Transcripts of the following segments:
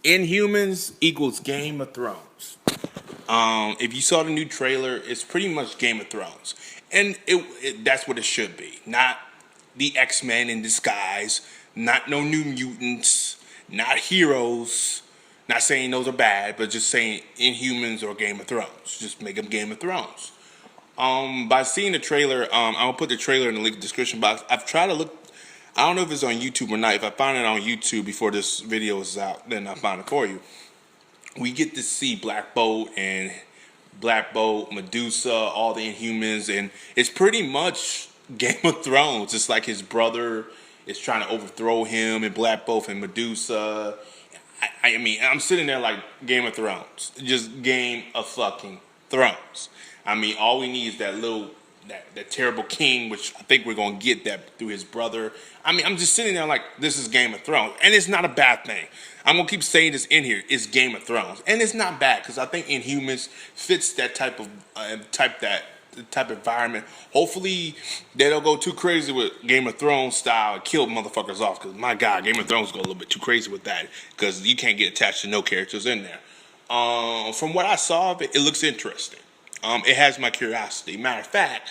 Inhumans equals Game of Thrones. If you saw the new trailer, it's pretty much Game of Thrones, and that's what it should be. Not the X-Men in disguise, not no new mutants, not heroes. Not saying those are bad, but just saying Inhumans or Game of Thrones. Just make them Game of Thrones. By seeing the trailer, I'll put the trailer in the link description box. I've tried to look. I don't know if it's on YouTube or not. If I find it on YouTube before this video is out, then I'll find it for you. We get to see Black Bolt, Medusa, all the Inhumans, and it's pretty much Game of Thrones. It's like his brother is trying to overthrow him, and Black Bolt and Medusa. I mean, I'm sitting there like Game of Thrones, just Game of fucking Thrones. I mean, all we need is that terrible king, which I think we're gonna get that through his brother. I mean, I'm just sitting there like this is Game of Thrones, and it's not a bad thing. I'm gonna keep saying this in here. It's Game of Thrones, and it's not bad because I think Inhumans fits that type of environment. Hopefully, they don't go too crazy with Game of Thrones style and kill motherfuckers off. Because my God, Game of Thrones go a little bit too crazy with that because you can't get attached to no characters in there. From what I saw of it, it looks interesting. It has my curiosity. Matter of fact,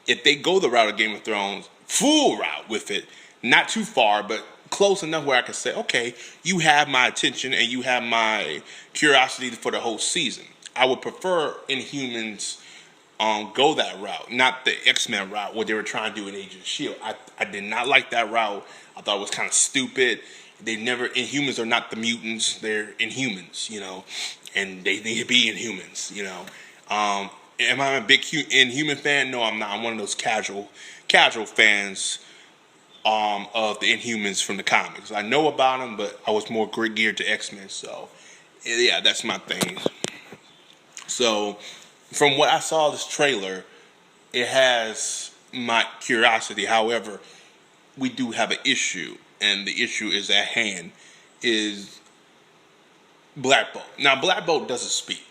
if they go the route of Game of Thrones, full route with it, not too far, but close enough where I can say, okay, you have my attention and you have my curiosity for the whole season. I would prefer Inhumans go that route, not the X-Men route, what they were trying to do in Agent of S.H.I.E.L.D. I did not like that route. I thought it was kind of stupid. Inhumans are not the mutants, they're Inhumans, and they need to be Inhumans, Am I a big Inhuman fan? No, I'm not. I'm one of those casual fans of the Inhumans from the comics. I know about them, but I was more geared to X-Men, so yeah, that's my thing. So, from what I saw of this trailer, it has my curiosity. However, we do have an issue, and the issue is at hand, is Black Bolt. Now, Black Bolt doesn't speak.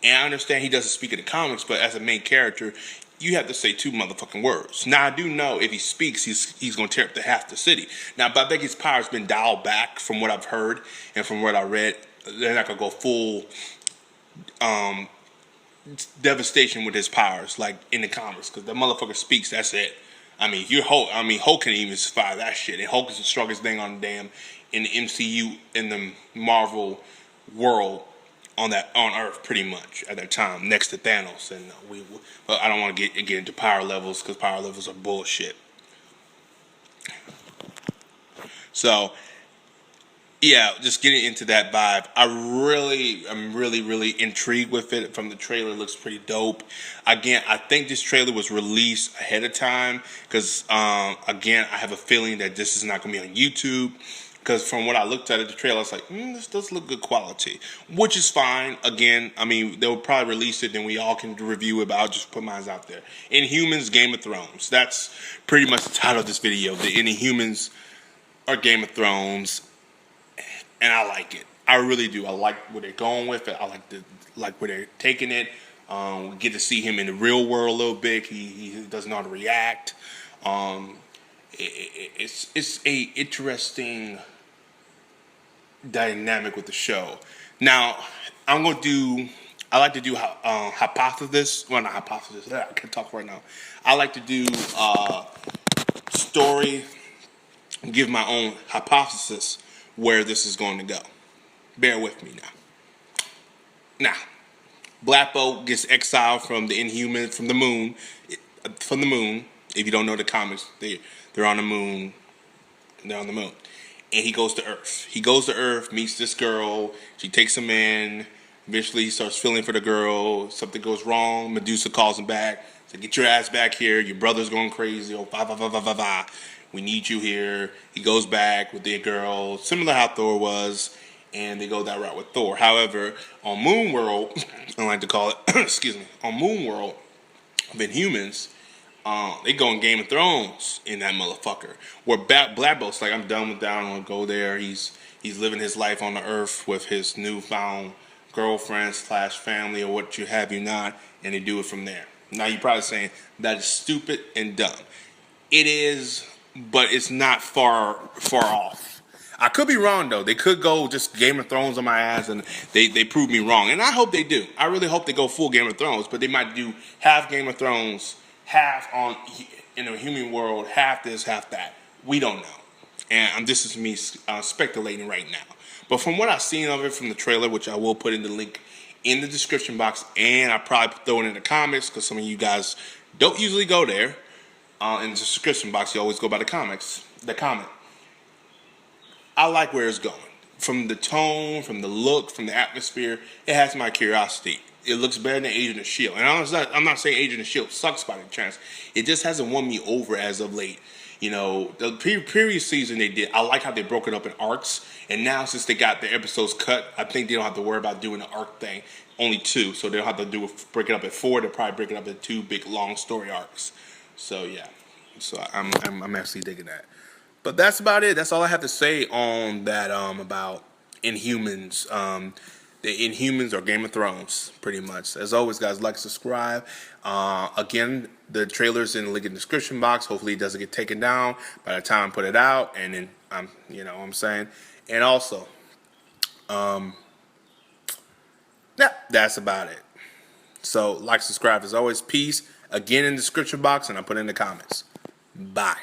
And I understand he doesn't speak in the comics, but as a main character, you have to say 2 motherfucking words. Now, I do know if he speaks, he's going to tear up half the city. Now, but I think his power's been dialed back from what I've heard and from what I read. They're not going to go full devastation with his powers like in the comics, because the motherfucker speaks, that's it. I mean, Hulk can even survive that shit, and Hulk is the strongest thing on in the MCU, in the Marvel world, on Earth, pretty much at that time, next to Thanos. And I don't want to get into power levels because power levels are bullshit. So yeah, just getting into that vibe. I'm really intrigued with it. From the trailer, it looks pretty dope. Again, I think this trailer was released ahead of time because, again, I have a feeling that this is not going to be on YouTube. Because from what I looked at the trailer, I was like, this does look good quality, which is fine. Again, I mean, they'll probably release it, and we all can review it, but I'll just put mine out there. Inhumans, Game of Thrones. That's pretty much the title of this video. The Inhumans are Game of Thrones. And I like it. I really do. I like where they're going with it. I like where they're taking it. We get to see him in the real world a little bit. He doesn't know how to react. It's a interesting dynamic with the show. Now, I like to do hypothesis. Well, not hypothesis. I can't talk right now. I like to do story. Give my own hypothesis where this is going to go. Bear with me now. Now, Black Bolt gets exiled from the Inhumans, from the moon. If you don't know the comics, they're on the moon. They're on the moon. And he goes to Earth. He goes to Earth, meets this girl. She takes him in. Eventually, he starts feeling for the girl. Something goes wrong. Medusa calls him back. Says, get your ass back here. Your brother's going crazy. Oh, we need you here. He goes back with the girl, similar how Thor was, and they go that route with Thor. However, on Moon World, I like to call it, excuse me, on Moon World of Inhumans, they go in Game of Thrones in that motherfucker. Where Black Bolt's like, I'm done with that. I don't want to go there. He's living his life on the Earth with his newfound girlfriend / family or what you have you not, and they do it from there. Now you're probably saying that is stupid and dumb. It is. But it's not far off. I could be wrong though. They could go just Game of Thrones on my ass, and they prove me wrong. And I hope they do. I really hope they go full Game of Thrones, but they might do half Game of Thrones, half on in a human world, half this, half that. We don't know. And this is me speculating right now. But from what I've seen of it from the trailer, which I will put in the link in the description box, and I probably throw it in the comments because some of you guys don't usually go there. In the description box, you always go by the comment. I like where it's going. From the tone, from the look, from the atmosphere, it has my curiosity. It looks better than Agent of S.H.I.E.L.D. And I'm not saying Agent of S.H.I.E.L.D. sucks by any chance. It just hasn't won me over as of late. You know, the previous season they did, I like how they broke it up in arcs. And now since they got their episodes cut, I think they don't have to worry about doing the arc thing. Only 2, so they don't have to break it up at 4. They'll probably break it up in 2 big long story arcs. So yeah, so I'm actually digging that. But that's about it. That's all I have to say on that about Inhumans. The Inhumans or Game of Thrones, pretty much. As always, guys, like, subscribe. Again, the trailer's in the link in the description box. Hopefully it doesn't get taken down by the time I put it out. And then, you know what I'm saying? And also, yeah, that's about it. So, like, subscribe. As always, peace. Again, in the description box, and I put it in the comments. Bye.